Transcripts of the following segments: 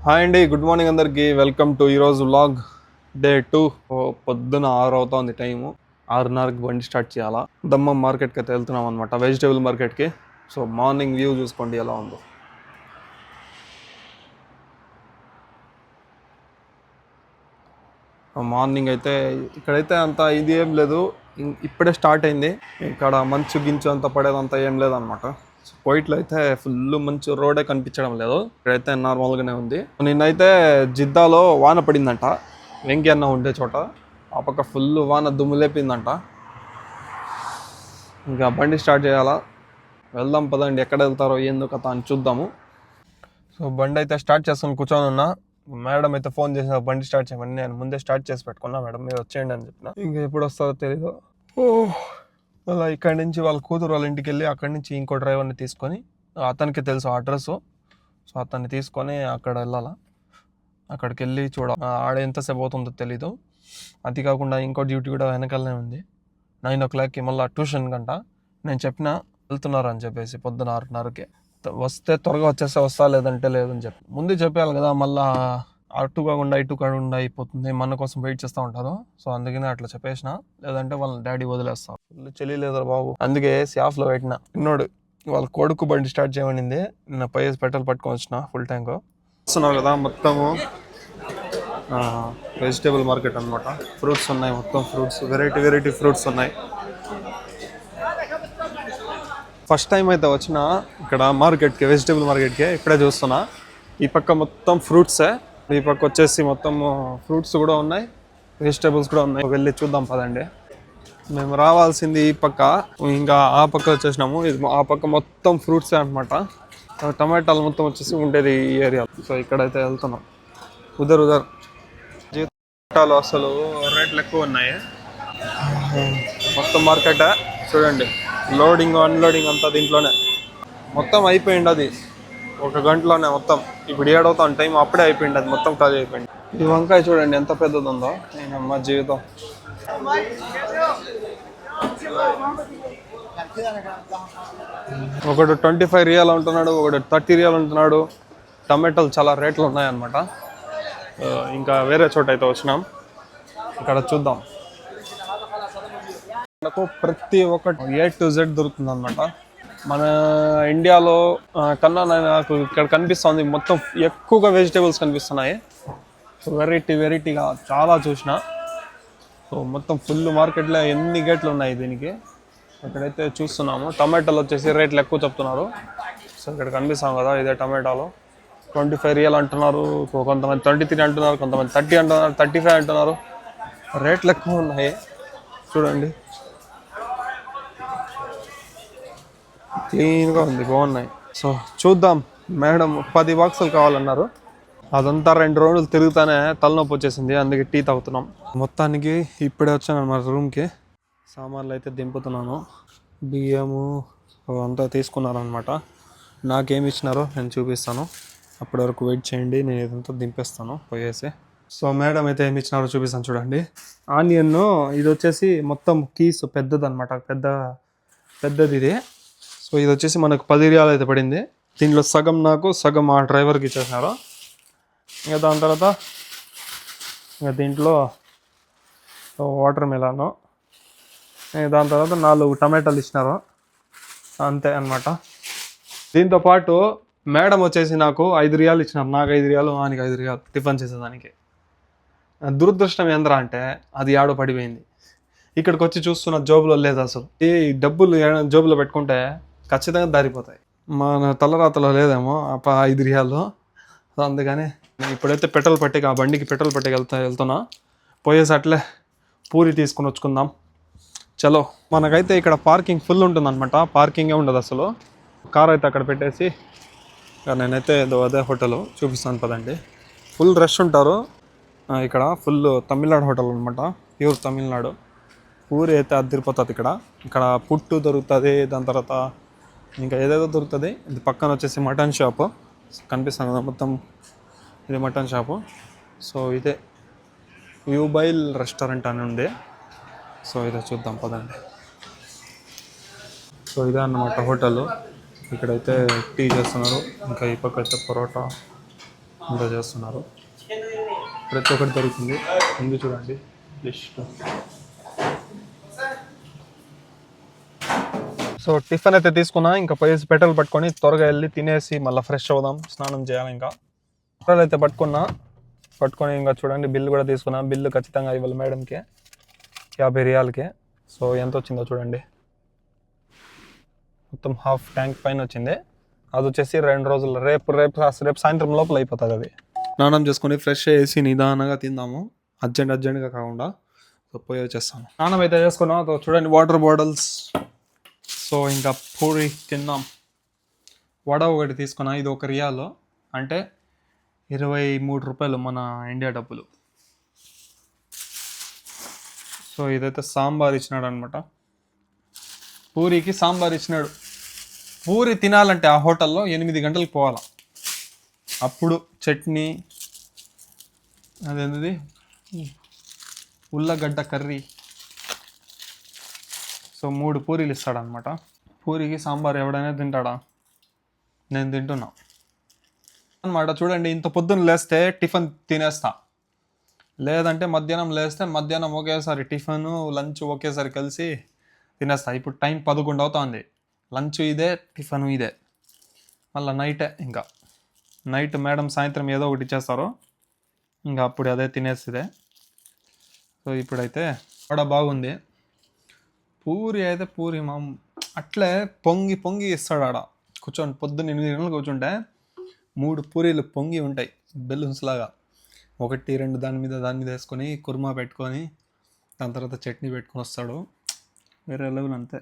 Hi అండి, good morning అందరికి. Welcome to ఈరోజు వ్లాగ్ డే 2. పొద్దున 6 అవుతుంది టైము. 6:30కి బండి స్టార్ట్ చేయాలా. దమ్మం మార్కెట్కి అయితే వెళ్తున్నాం అనమాట, వెజిటేబుల్ మార్కెట్కి. సో మార్నింగ్ వ్యూ చూసుకోండి ఎలా ఉందో. మార్నింగ్ అయితే ఇక్కడైతే అంత ఇది ఏం లేదు, ఇప్పుడే స్టార్ట్ అయింది. ఇక్కడ మంచు గించు అంత పడేదంతా ఏం లేదనమాట. కోయిట్లో అయితే ఫుల్ మంచు, రోడే కనిపించడం లేదు. ఇక్కడైతే నార్మల్గానే ఉంది. నిన్నైతే జిద్దాలో వాన పడిందంట, వెంకీ అన్న ఉండే చోట. ఆ పక్క ఫుల్ వాన దుమ్ము లేపిందంట. ఇంకా బండి స్టార్ట్ చేయాలా. వెళ్దాం పదండి, ఎక్కడ వెళ్తారో ఏందో కథ అని చూద్దాము. సో బండి అయితే స్టార్ట్ చేస్తాను, కూర్చొని ఉన్నా. మేడం అయితే ఫోన్ చేసిన బండి స్టార్ట్ చేయమని. నేను ముందే స్టార్ట్ చేసి పెట్టుకున్నా, మేడం మీరు వచ్చేయండి అని చెప్పిన. ఇంకా ఎప్పుడు వస్తారో తెలీదు. అలా ఇక్కడి నుంచి వాళ్ళ కూతురు వాళ్ళ ఇంటికి వెళ్ళి అక్కడి నుంచి ఇంకో డ్రైవర్ని తీసుకొని, అతనికి తెలుసు అడ్రస్, సో అతన్ని తీసుకొని అక్కడ వెళ్ళాలా. అక్కడికి వెళ్ళి ఆడ ఎంతసేపు అవుతుందో తెలీదు. అది కాకుండా ఇంకో డ్యూటీ కూడా వెనకాలనే ఉంది. 9 o'clockకి మళ్ళీ ట్యూషన్ కంట. నేను చెప్పిన వెళ్తున్నారు అని చెప్పేసి పొద్దున 6:30కి. వస్తే త్వరగా వచ్చేస్తే వస్తా, లేదంటే లేదని చెప్పి ముందే చెప్పాలి కదా. మళ్ళీ అటు కాకుండా ఇటు కాకుండా అయిపోతుంది, మన కోసం వెయిట్ చేస్తూ ఉంటారు. సో అందుకనే అట్లా చెప్పేసిన, లేదంటే వాళ్ళ డాడీ వదిలేస్తాం. ఫుల్ చలి లేదా బాబు, అందుకే స్యాఫ్లో పెట్టిన. ఇన్నోడు వాళ్ళ కొడుకు బండి స్టార్ట్ చేయమనింది. నిన్న పోయేసి పెట్రోల్ పట్టుకొని వచ్చిన ఫుల్ ట్యాంక్. వస్తున్నావు కదా, మొత్తము వెజిటేబుల్ మార్కెట్ అనమాట. ఫ్రూట్స్ ఉన్నాయి, మొత్తం ఫ్రూట్స్, వెరైటీ ఫ్రూట్స్ ఉన్నాయి. ఫస్ట్ టైం అయితే వచ్చిన ఇక్కడ మార్కెట్కి, వెజిటేబుల్ మార్కెట్కి. ఇప్పుడే చూస్తున్నా. ఈ పక్క మొత్తం ఫ్రూట్సే, ఈ పక్క వచ్చేసి మొత్తం ఫ్రూట్స్ కూడా ఉన్నాయి, వెజిటేబుల్స్ కూడా ఉన్నాయి. వెళ్ళి చూద్దాం పదండి. మేము రావాల్సింది ఈ పక్క, ఇంకా ఆ పక్క వచ్చేసినాము. ఇది ఆ పక్క మొత్తం ఫ్రూట్సే అనమాట. టమాటాలు మొత్తం వచ్చేసి ఉండేది ఈ ఏరియా. సో ఇక్కడైతే వెళ్తున్నాం. ఉదర్ జీతాలు అసలు రేట్లు ఎక్కువ ఉన్నాయి. మొత్తం మార్కెట్ చూడండి, లోడింగ్ అన్లోడింగ్ అంతా దీంట్లోనే. మొత్తం అయిపోయింది అది ఒక గంటలోనే మొత్తం. ఇప్పుడు 7 అవుతాను టైం, అప్పుడే అయిపోయింది అది మొత్తం, ఖాళీ అయిపోయింది. ఈ వంకాయ చూడండి ఎంత పెద్దది ఉందో. నేనమ్మ జీవితం. ఒకడు 25 రియాల్ అంటున్నాడు, ఒకడు 30 రియాల్ అంటున్నాడు. టమాటాలు చాలా రేట్లు ఉన్నాయన్నమాట. ఇంకా వేరే చోట అయితే వచ్చినాం, ఇక్కడ చూద్దాం. మనకు ప్రతి ఒక్కటి A to Z దొరుకుతుంది అనమాట. మన ఇండియాలో కన్నా నాకు ఇక్కడ కనిపిస్తుంది మొత్తం ఎక్కువగా వెజిటేబుల్స్ కనిపిస్తున్నాయి. సో వెరైటీగా చాలా చూసిన. సో మొత్తం ఫుల్ మార్కెట్లో ఎన్ని గేట్లు ఉన్నాయి దీనికి. ఇక్కడైతే చూస్తున్నాము. టమాటాలు వచ్చేసి రేట్లు ఎక్కువ చెప్తున్నారు. సో ఇక్కడ కనిపిస్తాం కదా, ఇదే టమాటాలు 25 రియల్ అంటున్నారు, కొంతమంది 23 అంటున్నారు, కొంతమంది 30 అంటున్నారు, 35 అంటున్నారు. రేట్లు ఎక్కువ ఉన్నాయి చూడండి. క్లీన్గా ఉంది, బాగున్నాయి. సో చూద్దాం. మేడం 10 బాక్సులు కావాలన్నారు. అదంతా 2 రోజులు తిరుగుతానే తలనొప్పి వచ్చేసింది, అందుకే టీ తాగుతున్నాం. మొత్తానికి ఇప్పుడే వచ్చాను మన రూమ్కి. సామాన్లు అయితే దింపుతున్నాను. బియ్యము అంతా తీసుకున్నారనమాట. నాకేమి ఇచ్చినారో నేను చూపిస్తాను, అప్పటి వరకు వెయిట్ చేయండి. నేను ఇదంతా దింపేస్తాను పోయేసి. సో మేడం అయితే ఏమి ఇచ్చినారో చూపిస్తాను చూడండి. ఆనియన్ ఇది వచ్చేసి మొత్తం కీస్ పెద్దదన్నమాట, పెద్దది ఇది. సో ఇది వచ్చేసి మనకు 10 రియాలు అయితే పడింది. దీంట్లో సగం నాకు, సగం ఆ డ్రైవర్కి ఇచ్చేసినారు. ఇంకా దాని తర్వాత దీంట్లో వాటర్ మెలాను, దాని తర్వాత 4 టమాటాలు ఇచ్చినారు, అంతే అనమాట. దీంతోపాటు మేడం వచ్చేసి నాకు 5 రియాలు ఇచ్చినారు. నాకు 5 రియాలు, ఆయనకి 5 రియాలు టిఫిన్ చేసేదానికి. దురదృష్టం ఏంద్రా అంటే అది ఆడో పడిపోయింది. ఇక్కడికి వచ్చి చూస్తున్న జోబులో లేదు అసలు. ఈ డబ్బులు జోబులో పెట్టుకుంటే ఖచ్చితంగా దారిపోతాయి. మన తలరాతలో లేదేమో 5 రియాలు. సో అందుకని ఇప్పుడైతే పెట్రోల్ పట్టికి, ఆ బండికి పెట్రోల్ పట్టికి వెళ్తున్నా. పోయేసి అట్లే పూరి తీసుకుని వచ్చుకుందాం. చలో. మనకైతే ఇక్కడ పార్కింగ్ ఫుల్ ఉంటుంది అనమాట, పార్కింగే ఉండదు అసలు. కార్ అయితే అక్కడ పెట్టేసి నేనైతే అదే హోటల్ చూపిస్తాను పదండి. ఫుల్ రష్ ఉంటారు ఇక్కడ. ఫుల్ తమిళనాడు హోటల్ అనమాట, ప్యూర్ తమిళనాడు. పూరి అయితే అదిరిపోతుంది ఇక్కడ పుట్టు దొరుకుతుంది. దాని తర్వాత ఇంకా ఏదేదో దొరుకుతుంది. ఇది పక్కన వచ్చేసి మటన్ షాపు కనిపిస్తుంది కదా మొత్తం, ఇది మటన్ షాపు. సో ఇదే యూబైల్ రెస్టారెంట్ అని ఉంది. సో ఇదే చూద్దాం పదండి. సో ఇదే అన్నమాట హోటల్. ఇక్కడైతే టీ చేస్తున్నారు. ఇంకా ఈ పక్క అయితే పరోటా, అంతా చేస్తున్నారు. ప్రతి ఒక్కటి దొరుకుతుంది. ముందు చూడండి లిస్ట్. సో టిఫిన్ అయితే తీసుకున్నా. ఇంకా పోయేసి పెట్రోల్ పట్టుకొని త్వరగా వెళ్ళి తినేసి మళ్ళీ ఫ్రెష్ అవుదాం, స్నానం చేయాలి. ఇంకా పెట్రోల్ అయితే పట్టుకొని ఇంకా చూడండి బిల్లు కూడా తీసుకున్నా. బిల్లు ఖచ్చితంగా ఇవ్వాలి మేడంకి, 50 రియాలకి. సో ఎంత వచ్చిందో చూడండి, మొత్తం హాఫ్ ట్యాంక్ పైన వచ్చింది. అది వచ్చేసి 2 రోజులు, రేపు సాయంత్రం లోపల అయిపోతుంది అది. స్నానం చేసుకొని ఫ్రెష్ చేసి నిదానంగా తిందాము, అర్జెంట్గా కాకుండా. సో పోయి వచ్చేస్తాను. స్నానం అయితే చేసుకున్నాం. చూడండి వాటర్ బాటిల్స్. సో ఇంకా పూరి తిందాం. వడ ఒకటి తీసుకున్నా, ఇది 1 రియాలు, అంటే 23 రూపాయలు మన ఇండియా డబ్బులు. సో ఇదైతే సాంబార్ ఇచ్చినాడు అనమాట. పూరికి సాంబార్ ఇచ్చినాడు. పూరి తినాలంటే ఆ హోటల్లో 8 గంటలకు పోవాలా. అప్పుడు చట్నీ, అదేంటిది ఉల్లగడ్డ కర్రీ. సో 3 పూరీలు ఇస్తాడనమాట. పూరికి సాంబార్ ఎవడైనా తింటాడా? నేను తింటున్నా అనమాట. చూడండి, ఇంత పొద్దున్న లేస్తే టిఫిన్ తినేస్తా, లేదంటే మధ్యాహ్నం లేస్తే మధ్యాహ్నం ఒకేసారి టిఫిన్ లంచ్ ఒకేసారి కలిసి తినేస్తా. ఇప్పుడు టైం 11 అవుతుంది. లంచ్ ఇదే, టిఫిన్ ఇదే, మళ్ళీ నైటే. ఇంకా నైట్ మేడం సాయంత్రం ఏదో ఒకటి ఇచ్చేస్తారు, ఇంకా అప్పుడు అదే తినేసిదే. సో ఇప్పుడైతే వడ బాగుంది. పూరి అయితే పూరి అట్లే పొంగి ఇస్తాడు ఆడ. కూర్చొని పొద్దున్న 8 గంటలకు కూర్చుంటే 3 పూరీలు పొంగి ఉంటాయి బెలూన్స్ లాగా. 1, 2 దాని మీద వేసుకొని కుర్మా పెట్టుకొని దాని తర్వాత చట్నీ పెట్టుకొని వస్తాడు. వేరే లెవెల్. అంతే.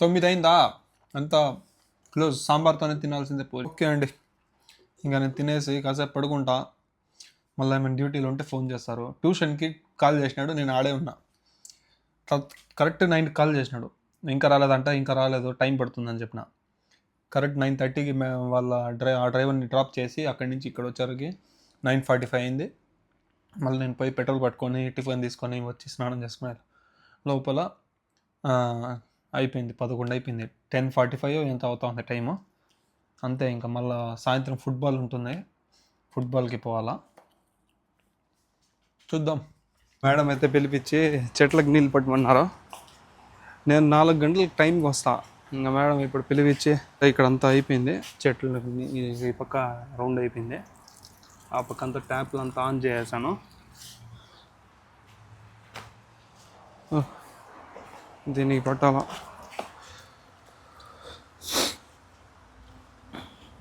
9 అయిందా, అంతా క్లోజ్. సాంబార్తోనే తినాల్సిందే పూరి. ఓకే అండి, ఇంకా నేను తినేసి కాసేపు పడుకుంటా. మళ్ళీ ఏమైనా డ్యూటీలో ఉంటే ఫోన్ చేస్తారు. ట్యూషన్కి కాల్ చేసినాడు, నేను ఆడే ఉన్నా. కరెక్ట్ 9కి కాల్ చేసినాడు. ఇంకా రాలేదు, టైం పడుతుందని చెప్పిన. కరెక్ట్ 9:30కి వాళ్ళ ఆ డ్రైవర్ని డ్రాప్ చేసి అక్కడి నుంచి ఇక్కడ వచ్చేసరికి 9:45 అయింది. మళ్ళీ నేను పోయి పెట్రోల్ పట్టుకొని టిఫిన్ తీసుకొని వచ్చి స్నానం చేసుకునే లోపల అయిపోయింది, 11 అయిపోయింది. 10:45 ఎంత అవుతా ఉంది టైము. అంతే. ఇంకా మళ్ళీ సాయంత్రం ఫుట్బాల్ ఉంటుంది, ఫుట్బాల్కి పోవాలా. చూద్దాం. మేడం అయితే పిలిపించి చెట్లకు నీళ్ళు పట్టమన్నారు. నేను 4 గంటలకు టైంకి వస్తా. ఇంకా మేడం ఇప్పుడు పిలిపించి ఇక్కడంతా అయిపోయింది, చెట్లు ఈ పక్క రౌండ్ అయిపోయింది, ఆ పక్క అంతా ట్యాప్లు అంతా ఆన్ చేసేసాను. దీనికి పట్టాలా,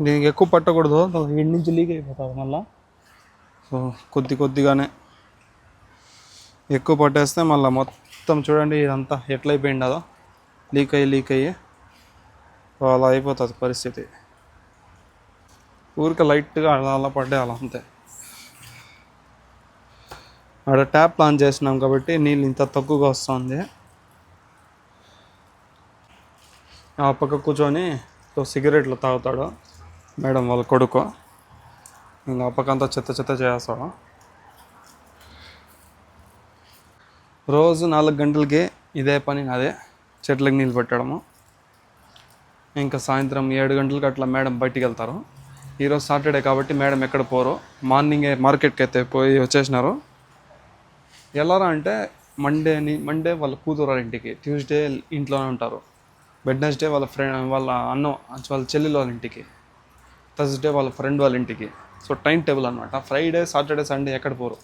దీనికి ఎక్కువ పట్టకూడదు, ఇంటి నుంచి లీక్ అయిపోతుంది మళ్ళీ. సో కొద్దిగానే ఎక్కువ పట్టేస్తే మళ్ళీ మొత్తం చూడండి ఇదంతా ఎట్లయిపోయింది అదో, లీక్ అయ్యి అలా అయిపోతుంది పరిస్థితి. ఊరికే లైట్గా అలా పడ్డేయాలి అంతే. ఆడ ట్యాప్ ఆన్ చేసినాం కాబట్టి నీళ్ళు ఇంత తక్కువగా వస్తుంది. ఆ పక్క కూర్చొని సిగరెట్లు తాగుతాడు మేడం వాళ్ళ కొడుకు. ఇంకా ఆ పక్క అంతా చెత్త చేస్తాడు. రోజు 4 గంటలకి ఇదే పని అదే, చెట్లకు నీళ్ళు పెట్టడము. ఇంకా సాయంత్రం 7 గంటలకు అట్లా మేడం బయటికి వెళ్తారు. ఈరోజు సాటర్డే కాబట్టి మేడం ఎక్కడ పోరు, మార్నింగే మార్కెట్కి అయితే పోయి వచ్చేసినారు. ఎలారా అంటే మండే వాళ్ళ కూతురు ఇంటికి, ట్యూస్డే ఇంట్లోనే ఉంటారు, వెడ్నెస్డే వాళ్ళ వాళ్ళ చెల్లెలు వాళ్ళ ఇంటికి, థర్స్డే వాళ్ళ ఫ్రెండ్ వాళ్ళ ఇంటికి. సో టైం టేబుల్ అనమాట. ఫ్రైడే, సాటర్డే, సండే ఎక్కడ పోరు.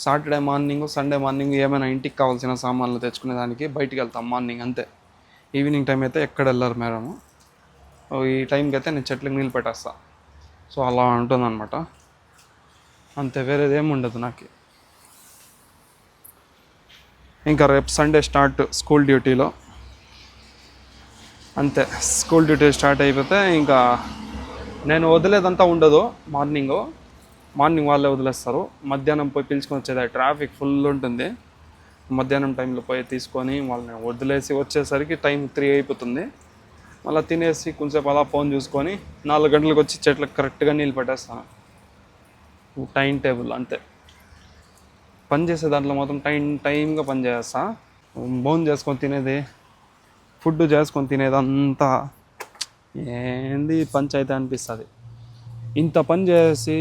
సాటర్డే మార్నింగ్, సండే మార్నింగ్ ఏమైనా ఇంటికి కావాల్సిన సామాన్లు తెచ్చుకునే దానికి బయటికి వెళ్తాం మార్నింగ్ అంతే. ఈవినింగ్ టైం అయితే ఎక్కడ వెళ్ళరు మేడము. ఈ టైంకి అయితే నేను చెట్లకు నీళ్ళు పెట్టేస్తా. సో అలా ఉంటుందన్నమాట, అంతే. వేరేది ఏమి ఉండదు నాకు. ఇంకా రేపు సండే స్టార్ట్ స్కూల్ డ్యూటీలో, అంతే. స్కూల్ డ్యూటీ స్టార్ట్ అయిపోతే ఇంకా నేను వదిలేదంతా ఉండదు. మార్నింగ్ వాళ్ళే వదిలేస్తారు. మధ్యాహ్నం పోయి పిలుచుకొని వచ్చేది, ట్రాఫిక్ ఫుల్ ఉంటుంది. మధ్యాహ్నం టైంలో పోయి తీసుకొని వాళ్ళని వదిలేసి వచ్చేసరికి టైం 3 అయిపోతుంది. మళ్ళీ తినేసి కొంచెంసేపు అలా ఫోన్ చూసుకొని 4 గంటలకు వచ్చి చెట్లకు కరెక్ట్గా నీళ్ళు పెట్టేస్తాను. టైం టేబుల్ అంతే. పని చేసే దాంట్లో మాత్రం టైంగా పని చేస్తా. ఫుడ్ చేసుకొని తినేది అంతా ఏంది పంచాయతీ అనిపిస్తుంది. ఇంత పని చేసి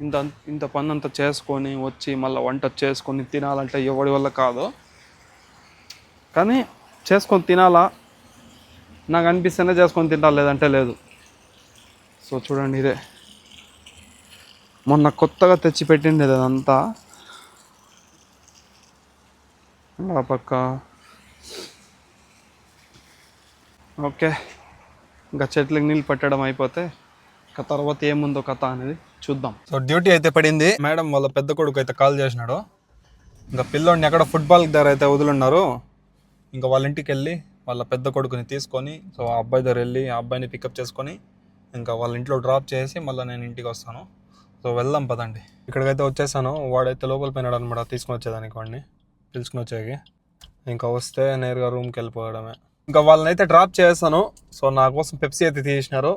ఇంత ఇంత పని అంతా చేసుకొని వచ్చి మళ్ళీ వంట చేసుకొని తినాలంటే ఎవడి వల్ల కాదు. కానీ చేసుకొని తినాలా, నాకు అనిపిస్తేనే చేసుకొని తింటా, లేదంటే లేదు. సో చూడండి, ఇదే మొన్న కొత్తగా తెచ్చి పెట్టింది అదంతా. ఆ పక్క ఓకే, ఇంకా చెట్లకి నీళ్ళు పెట్టడం అయిపోతే తర్వాత ఏముందో కథ అనేది చూద్దాం. సో డ్యూటీ అయితే పడింది. మేడం వాళ్ళ పెద్ద కొడుకు అయితే కాల్ చేసినాడు. ఇంకా పిల్లోడిని ఎక్కడ ఫుట్బాల్ దగ్గర అయితే వదులున్నారు. ఇంకా వాళ్ళ ఇంటికి వెళ్ళి వాళ్ళ పెద్ద కొడుకుని తీసుకొని, సో ఆ అబ్బాయి దగ్గర వెళ్ళి ఆ అబ్బాయిని పికప్ చేసుకొని ఇంకా వాళ్ళ ఇంట్లో డ్రాప్ చేసి మళ్ళీ నేను ఇంటికి వస్తాను. సో వెళ్దాం పదండి. ఇక్కడికైతే వచ్చేసాను. వాడైతే లోపల పోయినాడు అనమాట తీసుకుని వచ్చేదానికి, వాడిని పిలుచుకుని వచ్చేకి. ఇంకా వస్తే నేరుగా రూమ్కి వెళ్ళిపోవడమే. ఇంకా వాళ్ళని అయితే డ్రాప్ చేస్తాను. సో నా కోసం పెప్సీ అయితే తీసినారు.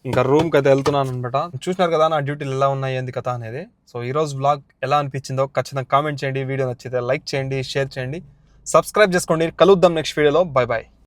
ఇంకా రూమ్కి అయితే వెళ్తున్నాను అనమాట. చూసినారు కదా నా డ్యూటీలు ఎలా ఉన్నాయి, ఏంది కథ అనేది. సో ఈరోజు బ్లాగ్ ఎలా అనిపించిందో ఖచ్చితంగా కామెంట్ చేయండి. వీడియో నచ్చితే లైక్ చేయండి, షేర్ చేయండి, సబ్స్క్రైబ్ చేసుకోండి. కలుద్దాం నెక్స్ట్ వీడియోలో. Bye bye.